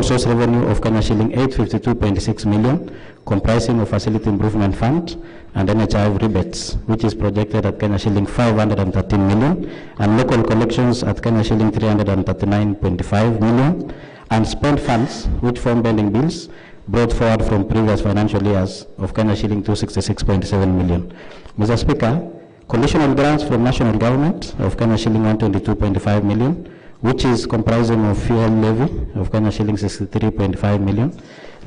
sole source revenue of Kenya shilling 852.6 million, comprising of facility improvement fund and NHIF rebates, which is projected at Kenya shilling 513 million, and local collections at Kenya shilling 339.5 million, and spent funds, which form pending bills, brought forward from previous financial years of Kenya shilling 266.7 million. Mr. Speaker, conditional grants from national government of Kenya shilling 122.5 million, which is comprising of fuel levy of Kenya shilling 63.5 million,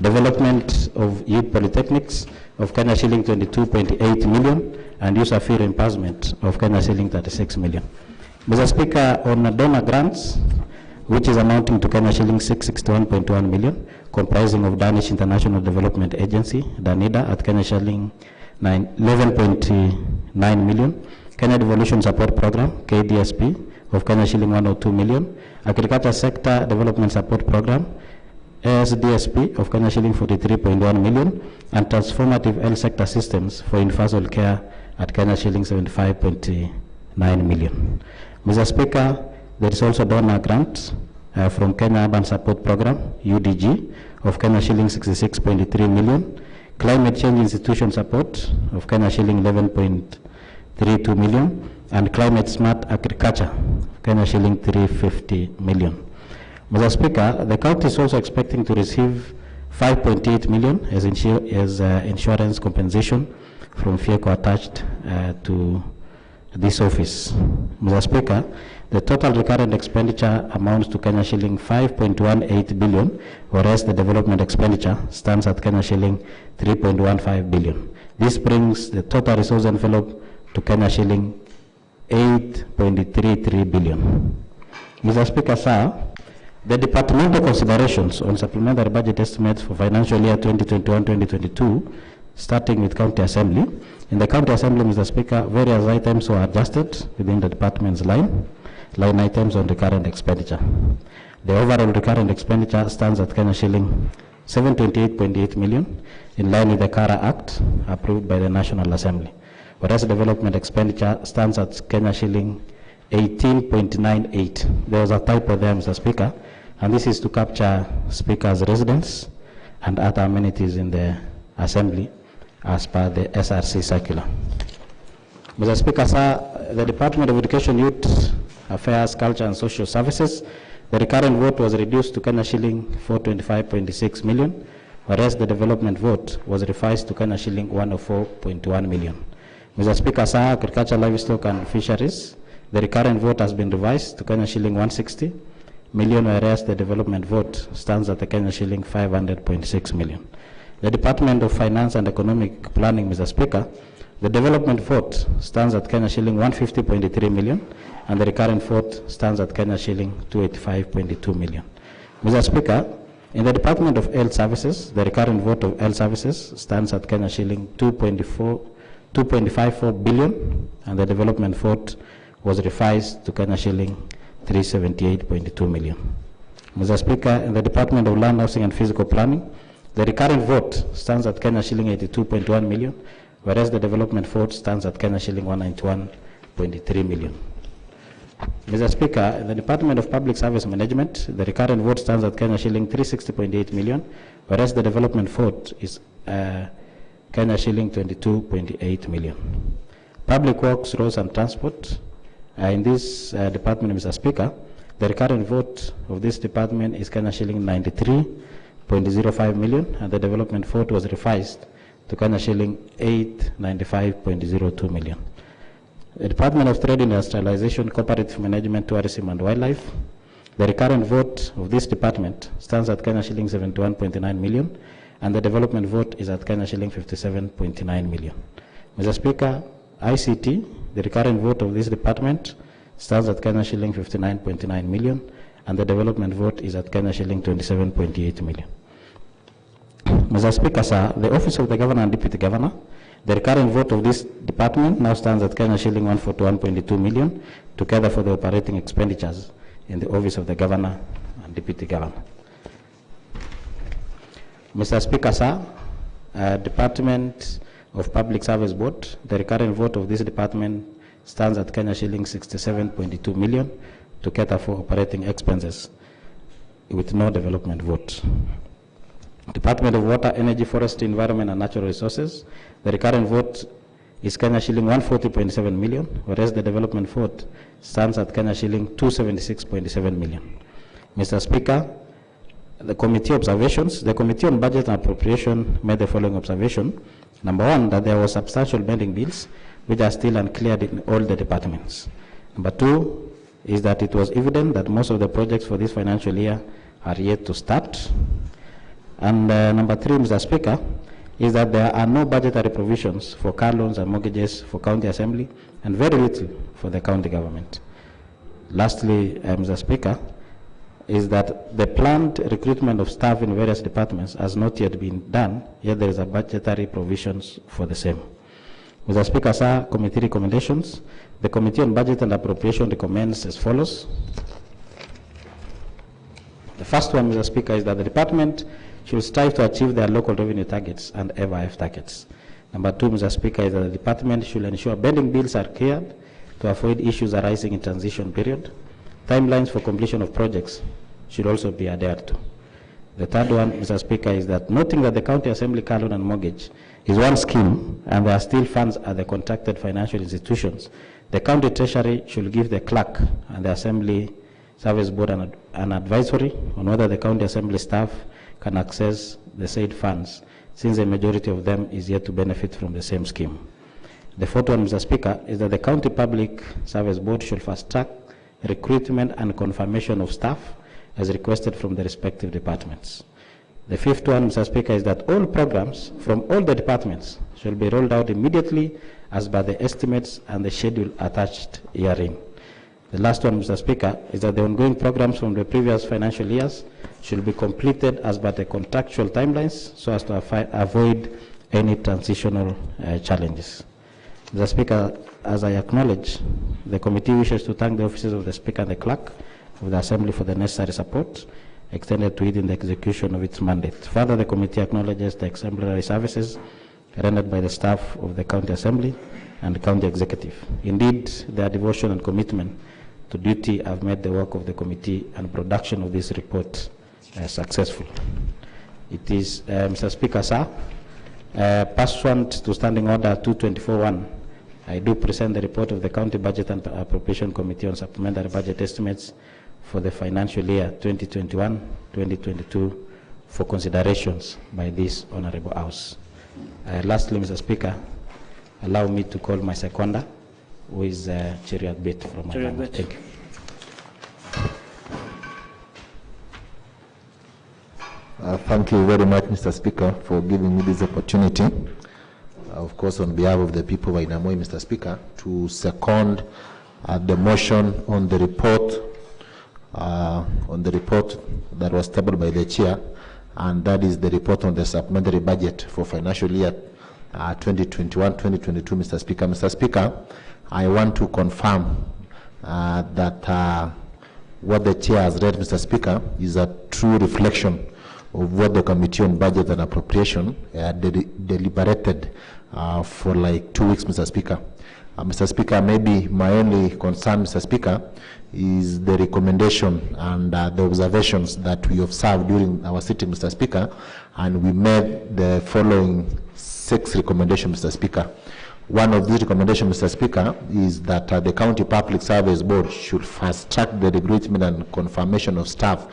development of youth polytechnics of Kenya shilling 22.8 million, and user fee reimbursement of Kenya shilling 36 million. Mr. Speaker, on donor grants, which is amounting to Kenya shilling 661.1 million, comprising of Danish International Development Agency, DANIDA, at Kenya shilling 11.9 million, Kenya Devolution Support Program, KDSP, of Kenya shilling 102 million, Agriculture Sector Development Support Program, ASDSP, of Kenya shilling 43.1 million, and Transformative Health Sector Systems for Universal Care at Kenya shilling 75.9 million. Mr. Speaker, there is also donor grant from Kenya Urban Support Program, UDG, of Kenya shilling 66.3 million, Climate Change Institution Support of Kenya shilling 11.32 million, and Climate Smart Agriculture, Kenya shilling 350 million. Mr. Speaker, the county is also expecting to receive 5.8 million as insurance compensation from FIECO attached to this office. Mr. Speaker, the total recurrent expenditure amounts to Kenya shilling 5.18 billion, whereas the development expenditure stands at Kenya shilling 3.15 billion. This brings the total resource envelope to Kenya shilling 8.33 billion. Mr. Speaker, sir, the departmental considerations on supplementary budget estimates for financial year 2021-2022, starting with County Assembly. In the County Assembly, Mr. Speaker, various items were adjusted within the department's line items on recurrent expenditure. The overall recurrent expenditure stands at Kenya shilling 728.8 million, in line with the KARA Act approved by the National Assembly, whereas development expenditure stands at Kenya shilling 18.98. There was a typo there, Mr. Speaker, and this is to capture Speaker's residence and other amenities in the Assembly as per the SRC circular. Mr. Speaker, sir, the Department of Education, Youth Affairs, Culture and Social Services, the recurrent vote was reduced to Kenya shilling 425.6 million, whereas the development vote was revised to Kenya shilling 104.1 million. Mr. Speaker, sir, Agriculture, Livestock and Fisheries, the recurrent vote has been revised to Kenya shilling 160 million, whereas the development vote stands at the Kenya shilling 500.6 million. The Department of Finance and Economic Planning, Mr. Speaker, the development vote stands at Kenya shilling 150.3 million, and the recurrent vote stands at Kenya shilling 285.2 million. Mr. Speaker, in the Department of Health Services, the recurrent vote of health services stands at Kenya shilling 2.54 billion, and the development vote was revised to Kenya shilling 378.2 million. Mr. Speaker, in the Department of Land, Housing and Physical Planning, the recurrent vote stands at Kenya shilling 82.1 million, whereas the development vote stands at Kenya shilling 191.3 million. Mr. Speaker, in the Department of Public Service Management, the recurrent vote stands at Kenya shilling 360.8 million, whereas the development vote is Kenya shilling 22.8 million. Public Works, Roads and Transport, in this department, Mr. Speaker, the recurrent vote of this department is Kenya shilling 93.05 million, and the development vote was revised to Kenya shilling 895.02 million. The Department of Trade, Industrialization, Cooperative Management, Tourism and Wildlife, the recurrent vote of this department stands at Kenya shilling 71.9 million, and the development vote is at Kenya shilling 57.9 million. Mr. Speaker, ICT, the recurrent vote of this department stands at Kenya shilling 59.9 million, and the development vote is at Kenya shilling 27.8 million. Mr. Speaker, sir, the Office of the Governor and Deputy Governor, the recurrent vote of this department now stands at Kenya shilling 141.2 million, together for the operating expenditures in the Office of the Governor and Deputy Governor. Mr. Speaker, sir, Department of Public Service Board, the recurrent vote of this department stands at Kenya shilling 67.2 million, to cater for operating expenses. with no development vote. Department of Water, Energy, Forestry, Environment and Natural Resources, the recurrent vote is Kenya shilling 140.7 million, whereas the development vote stands at Kenya shilling 276.7 million. Mr. Speaker, the committee observations, the Committee on Budget and Appropriation made the following observation. Number one, that there were substantial pending bills which are still uncleared in all the departments. Number two is that it was evident that most of the projects for this financial year are yet to start. And number three, Mr. Speaker, is that there are no budgetary provisions for car loans and mortgages for county assembly and very little for the county government. Lastly, Mr. Speaker, is that the planned recruitment of staff in various departments has not yet been done, yet there is a budgetary provisions for the same. Mr. Speaker, sir, committee recommendations. The Committee on Budget and Appropriation recommends as follows. The first one, Mr. Speaker, is that the department should strive to achieve their local revenue targets and FIF targets. Number two, Mr. Speaker, is that the department should ensure pending bills are cleared to avoid issues arising in transition period. Timelines for completion of projects should also be adhered to. The third one, Mr. Speaker, is that noting that the County Assembly car loan and mortgage is one scheme and there are still funds at the contracted financial institutions, the County Treasury should give the clerk and the Assembly Service Board an advisory on whether the County Assembly staff can access the said funds, since the majority of them is yet to benefit from the same scheme. The fourth one, Mr. Speaker, is that the County Public Service Board should fast track recruitment and confirmation of staff as requested from the respective departments. The fifth one, Mr. Speaker, is that all programs from all the departments shall be rolled out immediately as per the estimates and the schedule attached herein. The last one, Mr. Speaker, is that the ongoing programs from the previous financial years should be completed as per the contractual timelines so as to avoid any transitional challenges. Mr. Speaker, as I acknowledge, the committee wishes to thank the offices of the Speaker and the Clerk of the Assembly for the necessary support extended to it in the execution of its mandate. Further, the committee acknowledges the exemplary services rendered by the staff of the County Assembly and the County Executive. Indeed, their devotion and commitment to duty have made the work of the committee and production of this report successful. It is, Mr. Speaker, sir, pursuant to Standing Order 224.1, I do present the report of the County Budget and Appropriation Committee on Supplementary Budget Estimates for the financial year 2021-2022 for considerations by this Honorable House. Lastly, Mr. Speaker, allow me to call my seconder, who is Cheriot Bit from my family. Thank you. Thank you very much, Mr. Speaker, for giving me this opportunity. Of course, on behalf of the people of Ainamoi, Mr. Speaker, to second the motion on the report that was tabled by the chair, and that is the report on the supplementary budget for financial year 2021-2022, Mr. Speaker. Mr. Speaker, I want to confirm that what the chair has read, Mr. Speaker, is a true reflection of what the Committee on Budget and Appropriation deliberated for like 2 weeks, Mr. Speaker. Mr. Speaker, maybe my only concern, Mr. Speaker, is the recommendation and the observations that we observed during our sitting, Mr. Speaker, and we made the following 6 recommendations, Mr. Speaker. One of these recommendations, Mr. Speaker, is that the County Public Service Board should fast track the recruitment and confirmation of staff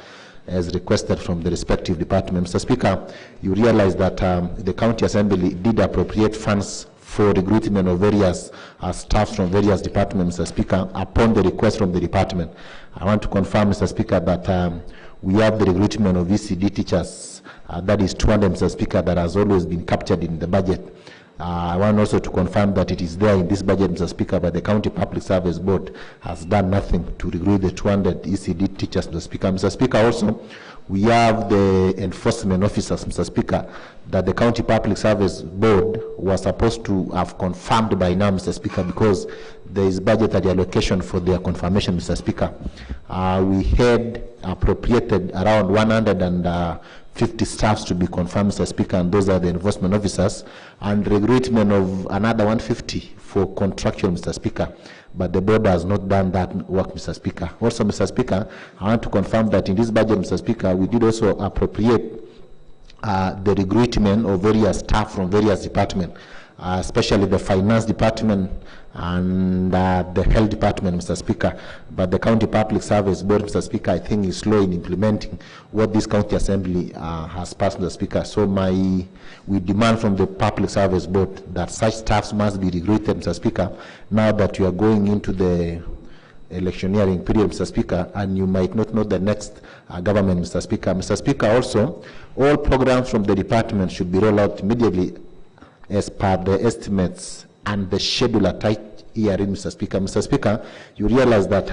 as requested from the respective department. Mr. Speaker, you realize that the County Assembly did appropriate funds for recruitment of various staff from various departments, Mr. Speaker, upon the request from the department. I want to confirm, Mr. Speaker, that we have the recruitment of ECD teachers, that is 200, Mr. Speaker, that has always been captured in the budget. I want also to confirm that it is there in this budget, Mr. Speaker, but the County Public Service Board has done nothing to recruit the 200 ECD teachers, Mr. Speaker. Mr. Speaker, also, we have the enforcement officers, Mr. Speaker, that the County Public Service Board was supposed to have confirmed by now, Mr. Speaker, because there is budgetary allocation for their confirmation, Mr. Speaker. We had appropriated around 150 50 staffs to be confirmed, Mr. Speaker, and those are the enforcement officers, and recruitment of another 150 for contractual, Mr. Speaker. But the board has not done that work, Mr. Speaker. Also, Mr. Speaker, I want to confirm that in this budget, Mr. Speaker, we did also appropriate the recruitment of various staff from various departments, especially the finance department and the health department, Mr. Speaker. But the County Public Service Board, Mr. Speaker, I think is slow in implementing what this County Assembly has passed, Mr. Speaker. So we demand from the Public Service Board that such staffs must be recruited, Mr. Speaker, now that you are going into the electioneering period, Mr. Speaker, and you might not know the next government, Mr. Speaker. Mr. Speaker, also, all programs from the department should be rolled out immediately as per the estimates and the schedule attached herein, Mr. Speaker. Mr. Speaker, you realize that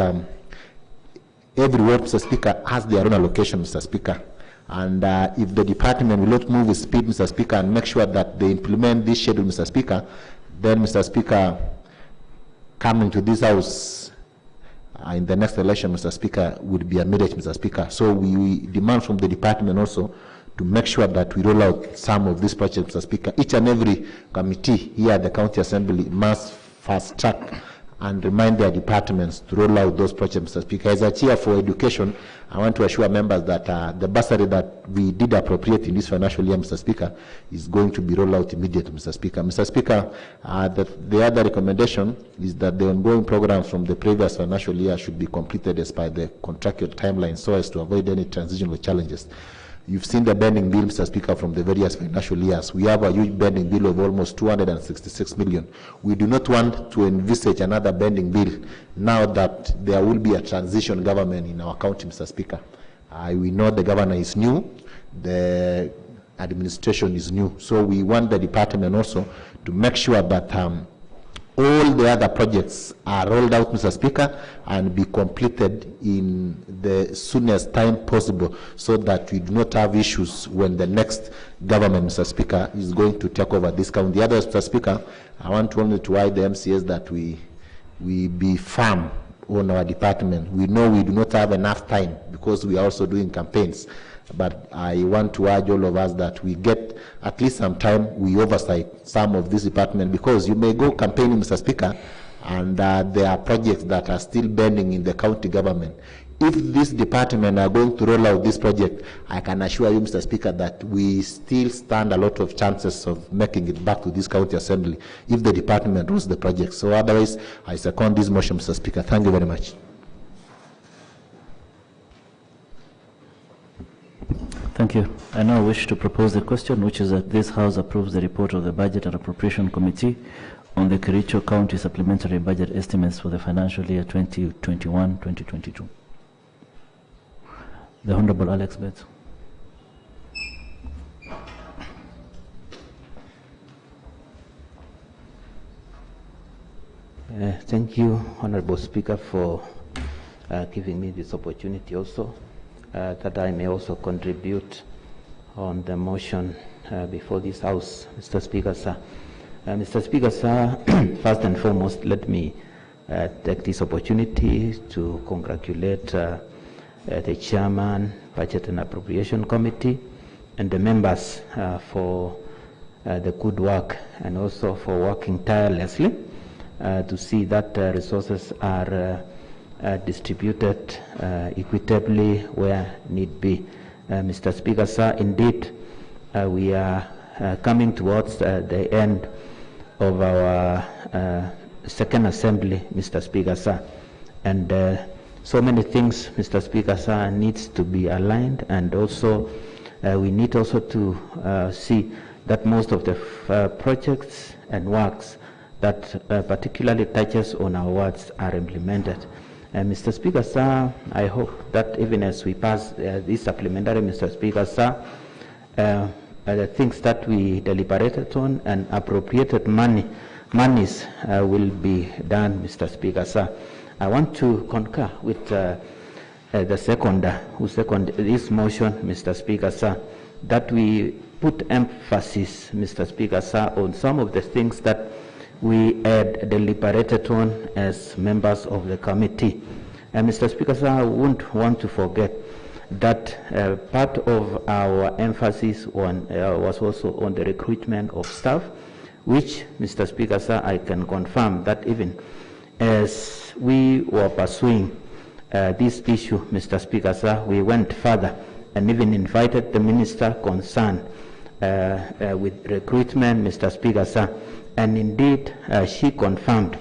every ward, Mr. Speaker, has their own allocation, Mr. Speaker. And if the department will not move with speed, Mr. Speaker, and make sure that they implement this schedule, Mr. Speaker, then, Mr. Speaker, coming to this House in the next election, Mr. Speaker, would be a mirage, Mr. Speaker. So we demand from the department also to make sure that we roll out some of these projects, Mr. Speaker. Each and every committee here at the County Assembly must fast track and remind their departments to roll out those projects, Mr. Speaker. As a chair for education, I want to assure members that the bursary that we did appropriate in this financial year, Mr. Speaker, is going to be rolled out immediately, Mr. Speaker. Mr. Speaker, the other recommendation is that the ongoing programs from the previous financial year should be completed as per the contractual timeline so as to avoid any transitional challenges. You've seen the bending bill, Mr. Speaker, from the various financial years. We have a huge bending bill of almost 266 million. We do not want to envisage another bending bill now that there will be a transition government in our county, Mr. Speaker. We know the governor is new, the administration is new, so we want the department also to make sure that all the other projects are rolled out, Mr. Speaker, and be completed in the soonest time possible so that we do not have issues when the next government, Mr. Speaker, is going to take over this county. The other, Mr. Speaker, I want only to urge the MCAs that we be firm on our department. We know we do not have enough time because we are also doing campaigns. But I want to urge all of us that we get at least some time, we oversight some of this department, because you may go campaigning, Mr. Speaker, and there are projects that are still pending in the county government. If this department are going to roll out this project, I can assure you, Mr. Speaker, that we still stand a lot of chances of making it back to this county assembly if the department rolls the project. So otherwise, I second this motion, Mr. Speaker. Thank you very much. Thank you. I now wish to propose the question, which is that this House approves the report of the Budget and Appropriation Committee on the Kericho County Supplementary Budget Estimates for the financial year 2021-2022. The Honorable Alex Betts. Thank you, Honorable Speaker, for giving me this opportunity also. That I may also contribute on the motion before this House, Mr. Speaker, sir. Mr. Speaker, sir, first and foremost, let me take this opportunity to congratulate the Chairman, Budget and Appropriation Committee, and the members for the good work and also for working tirelessly to see that resources are distributed equitably where need be. Mr. Speaker, sir, indeed, we are coming towards the end of our second assembly, Mr. Speaker, sir, and so many things, Mr. Speaker, sir, needs to be aligned, and also we need also to see that most of the projects and works that particularly touches on our wards are implemented. Mr. Speaker, sir, I hope that even as we pass this supplementary, Mr. Speaker, sir, the things that we deliberated on and appropriated monies will be done, Mr. Speaker, sir. I want to concur with the seconder who seconded this motion, Mr. Speaker, sir, that we put emphasis, Mr. Speaker, sir, on some of the things that we had deliberated on as members of the committee. And Mr. Speaker, sir, I wouldn't want to forget that part of our emphasis was also on the recruitment of staff, which, Mr. Speaker, sir, I can confirm that even as we were pursuing this issue, Mr. Speaker, sir, we went further and even invited the minister concerned with recruitment, Mr. Speaker, sir, and indeed she confirmed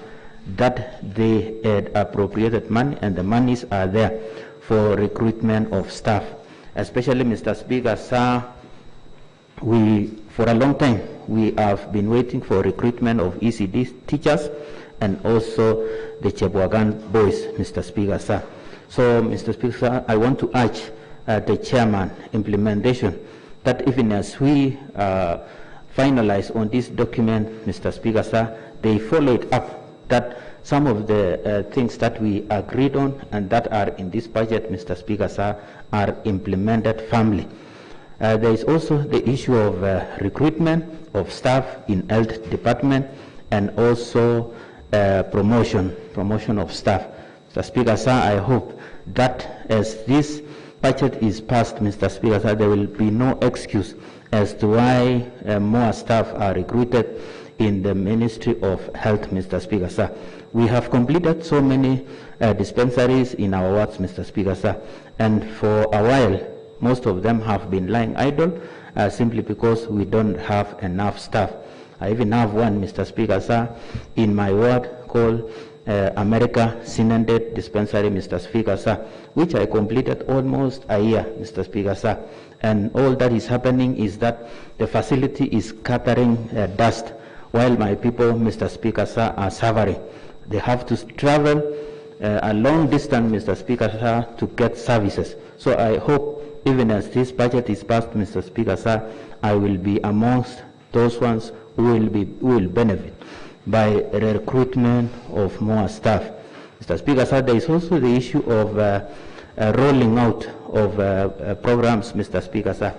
that they had appropriated money and the monies are there for recruitment of staff. Especially, Mr. Speaker, sir, for a long time, we have been waiting for recruitment of ECD teachers and also the Chebwagan boys, Mr. Speaker, sir. So, Mr. Speaker, sir, I want to urge the chairman implementation that even as we finalize on this document, Mr. Speaker, sir, they follow it up, that some of the things that we agreed on and that are in this budget, Mr. Speaker, sir, are implemented firmly. There is also the issue of recruitment of staff in health department and also promotion of staff. Mr. Speaker, sir, I hope that as this budget is passed, Mr. Speaker, sir, there will be no excuse as to why more staff are recruited in the Ministry of Health, Mr. Speaker, sir. We have completed so many dispensaries in our wards, Mr. Speaker, sir, and for a while, most of them have been lying idle simply because we don't have enough staff. I even have one, Mr. Speaker, sir, in my ward called America Synanded Dispensary, Mr. Speaker, sir, which I completed almost a year, Mr. Speaker, sir. And all that is happening is that the facility is scattering dust while my people, Mr. Speaker, sir, are suffering. They have to travel a long distance, Mr. Speaker, sir, to get services. So I hope, even as this budget is passed, Mr. Speaker, sir, I will be amongst those ones who will benefit by recruitment of more staff. Mr. Speaker, sir, there is also the issue of rolling out of programs, Mr. Speaker, sir.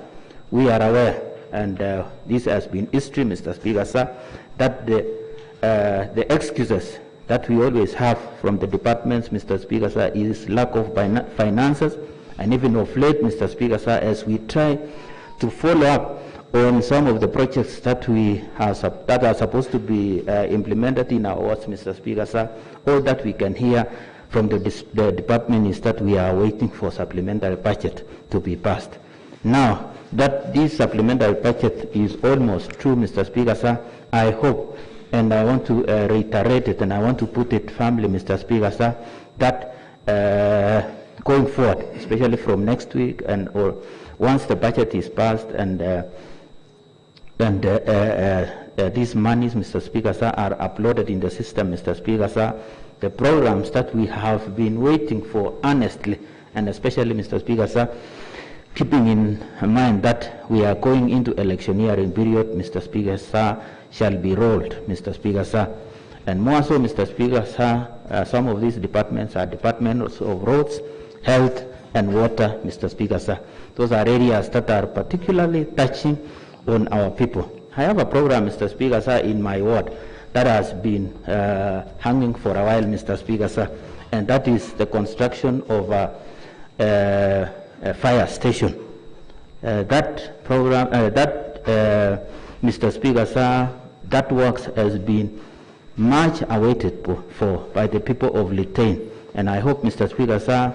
We are aware, and this has been history, Mr. Speaker, sir, that the excuses that we always have from the departments, Mr. Speaker, sir, is lack of finances, and even of late, Mr. Speaker, sir, as we try to follow up on some of the projects that are supposed to be implemented in our wards, Mr. Speaker, sir, all that we can hear from the department is that we are waiting for supplementary budget to be passed. Now that this supplementary budget is almost through, Mr. Speaker, sir, I hope, and I want to reiterate it, and I want to put it firmly, Mr. Speaker, sir, that going forward, especially from next week and or once the budget is passed and these monies, Mr. Speaker, sir, are uploaded in the system, Mr. Speaker, sir, the programs that we have been waiting for honestly, and especially, Mr. Speaker, sir, keeping in mind that we are going into electioneering period, Mr. Speaker, sir, shall be rolled, Mr. Speaker, sir. And more so, Mr. Speaker, sir, some of these departments are departments of roads, health, and water, Mr. Speaker, sir. Those are areas that are particularly touching on our people. I have a program, Mr. Speaker, sir, in my ward that has been hanging for a while, Mr. Speaker, sir, and that is the construction of a fire station. That program, Mr. Speaker, sir, that works has been much awaited by the people of Litain, and I hope, Mr. Speaker, sir,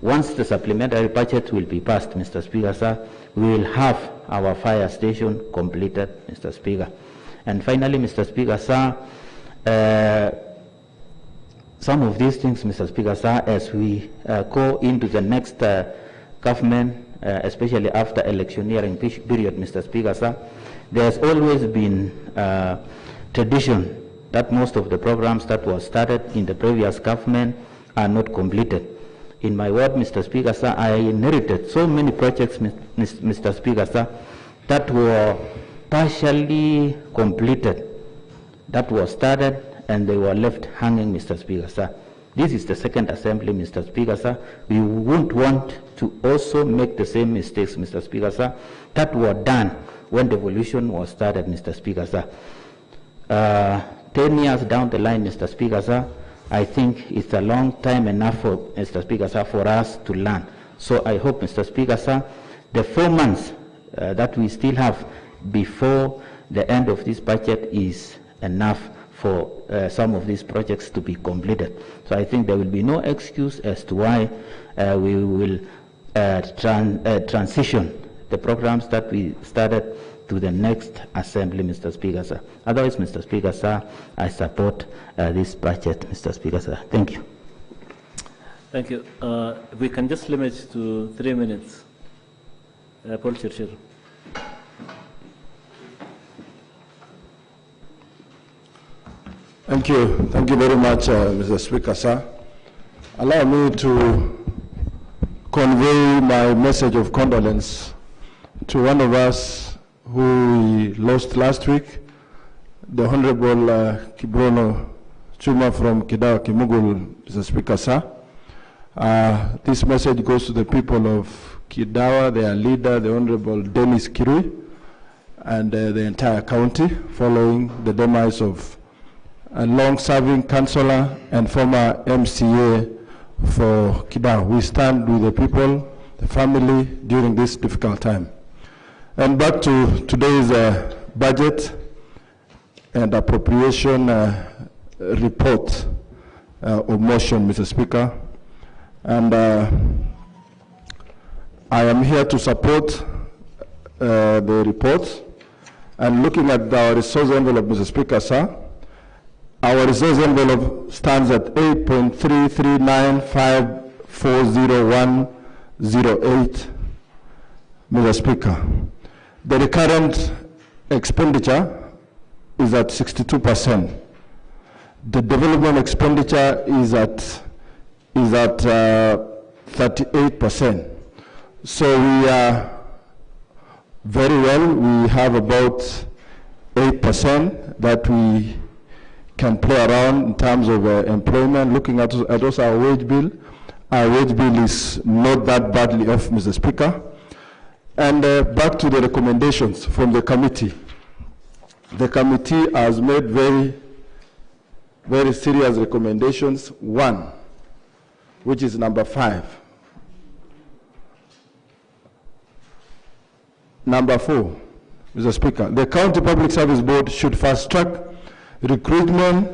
once the supplementary budget will be passed, Mr. Speaker, sir, we will have our fire station completed, Mr. Speaker. And finally, Mr. Speaker, sir, some of these things, Mr. Speaker, sir, as we go into the next government, especially after electioneering period, Mr. Speaker, sir, there's always been tradition that most of the programs that were started in the previous government are not completed. In my ward, Mr. Speaker, sir, I inherited so many projects, Mr. Speaker, sir, that were partially completed, that were started, and they were left hanging, Mr. Speaker, sir. This is the second assembly, Mr. Speaker, sir. We wouldn't want to also make the same mistakes, Mr. Speaker, sir, that were done when devolution was started, Mr. Speaker, sir. 10 years down the line, Mr. Speaker, sir, I think it's a long time enough for, Mr. Speaker, sir, for us to learn. So I hope, Mr. Speaker, sir, the 4 months that we still have before the end of this budget is enough for some of these projects to be completed. So I think there will be no excuse as to why we will transition the programs that we started to the next assembly, Mr. Speaker, sir. Otherwise, Mr. Speaker, sir, I support this budget, Mr. Speaker, sir. Thank you. Thank you. We can just limit to 3 minutes. Paul Churchill. Thank you. Thank you very much, Mr. Speaker, sir. Allow me to convey my message of condolence to one of us who we lost last week, the Honorable Kibrono Chuma from Kidawa Kimugul, Mr. Speaker, sir. This message goes to the people of Kidawa, their leader, the Honorable Dennis Kirui, and the entire county, following the demise of a long-serving councillor and former MCA for Kidawa. We stand with the people, the family, during this difficult time. And back to today's budget and appropriation report of motion, Mr. Speaker. And I am here to support the report. And looking at our resource envelope, Mr. Speaker, sir, our resource envelope stands at 8.339540108, Mr. Speaker. The recurrent expenditure is at 62%. The development expenditure is at 38%. So we are very well. We have about 8% that we can play around in terms of employment. Looking at also our wage bill is not that badly off, Mr. Speaker. And back to the recommendations from the committee. The committee has made very, very serious recommendations. One, which is number 5. Number 4, Mr. Speaker, the County Public Service Board should fast-track recruitment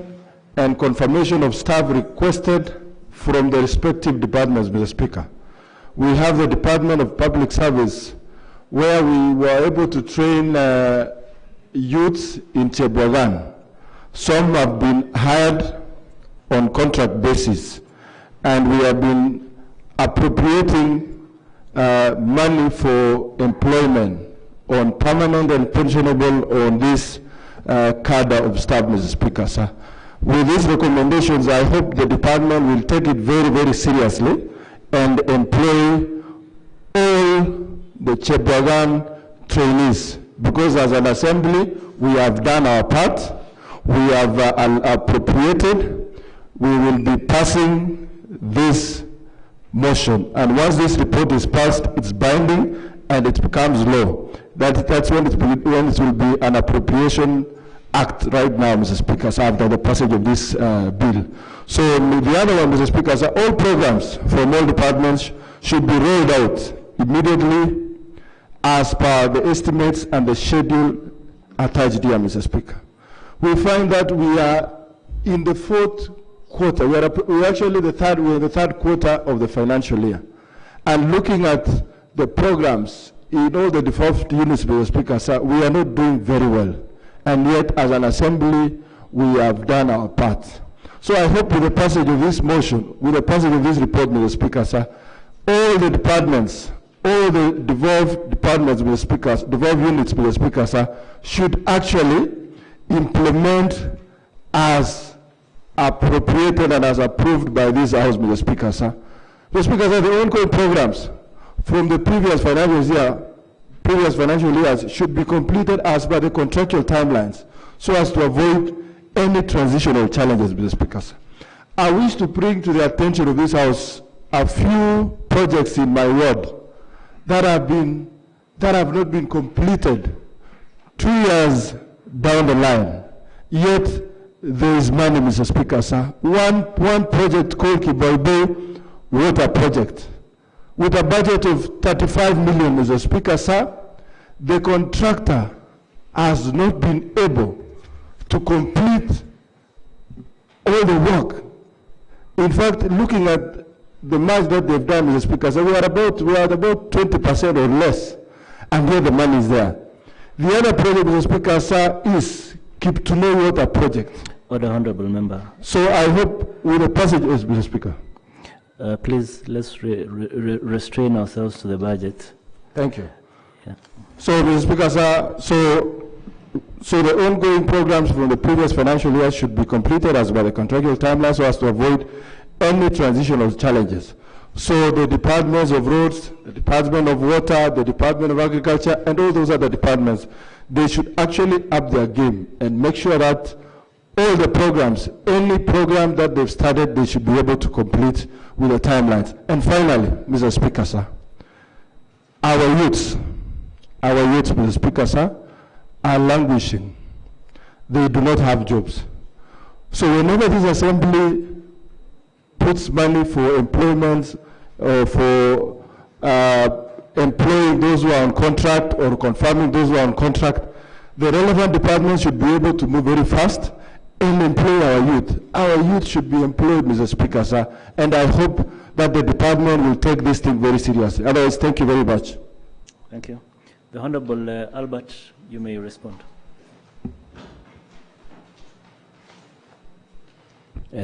and confirmation of staff requested from the respective departments, Mr. Speaker. We have the Department of Public Service, where we were able to train youths in Chebwagan. Some have been hired on contract basis, and we have been appropriating money for employment on permanent and pensionable on this cadre of staff, Mr. Speaker, sir. With these recommendations, I hope the department will take it very, very seriously and employ all the Chebwagan trainees, because as an assembly, we have done our part, we have appropriated, we will be passing this motion, and once this report is passed, it's binding and it becomes law. That's when it will be an appropriation act right now, Mr. Speaker, after the passage of this bill. So the other one, Mr. Speaker, all programs from all departments should be rolled out immediately as per the estimates and the schedule attached here, Mr. Speaker. We find that we are in the 4th quarter. We're actually the third quarter of the financial year. And looking at the programs in all the devolved units, Mr. Speaker, sir, we are not doing very well. And yet, as an assembly, we have done our part. So I hope with the passage of this motion, with the passage of this report, Mr. Speaker, sir, all the departments, all the devolved departments, Mr. Speaker, devolved units, Mr. Speaker, sir, should actually implement as appropriated and as approved by this House, Mr. Speaker, sir. Mr. Speaker, sir, the ongoing programs from the previous financial years should be completed as per the contractual timelines, so as to avoid any transitional challenges, Mr. Speaker. I wish to bring to the attention of this House a few projects in my ward that have not been completed 2 years down the line, yet there is money, Mr. Speaker, sir. One project called Kiboibo Water Project. with a budget of 35 million, Mr. Speaker, sir, the contractor has not been able to complete all the work. In fact, looking at the match that they've done, Mr. Speaker, so we are about 20% or less, and yet the money is there. The other project, Mr. Speaker, sir, is Keep to Know Water project. Order, honourable member. So I hope with the passage, Mr. Speaker. Please, let's restrain ourselves to the budget. Thank you. Yeah. So, Mr. Speaker, sir, so the ongoing programs from the previous financial year should be completed as by the contractual timeline so as to avoid any transitional challenges. So the departments of roads, the Department of Water, the Department of Agriculture, and all those other departments, they should actually up their game and make sure that all the programs, any program that they've started, they should be able to complete with the timelines. And finally, Mr. Speaker, sir, our youths, Mr. Speaker, sir, are languishing. They do not have jobs. So whenever this assembly puts money for employment or for employing those who are on contract or confirming those who are on contract, the relevant departments should be able to move very fast and employ our youth. Our youth should be employed, Mr. Speaker, sir, and I hope that the department will take this thing very seriously. Otherwise, thank you very much. Thank you. The Honourable Albert, you may respond.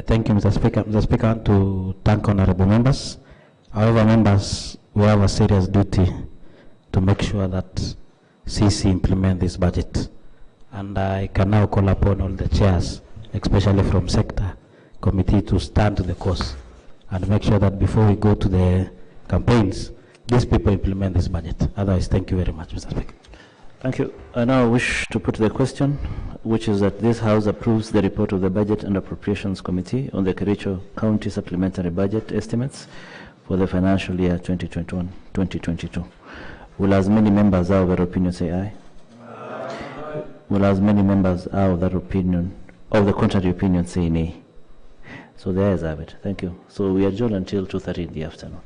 Thank you, Mr. Speaker. Mr. Speaker, to thank honourable members. However, members, we have a serious duty to make sure that CC implement this budget. And I can now call upon all the chairs, especially from sector committee, to stand to the course and make sure that before we go to the campaigns, these people implement this budget. Otherwise, thank you very much, Mr. Speaker. Thank you. I now wish to put the question, which is that this House approves the report of the Budget and Appropriations Committee on the Kericho County Supplementary Budget Estimates for the financial year 2021-2022. Will as many members of their opinion say aye? Aye. Will as many members of that opinion, of the contrary opinion, say nay? So the ayes have it. Thank you. So we adjourn until 2:30 in the afternoon.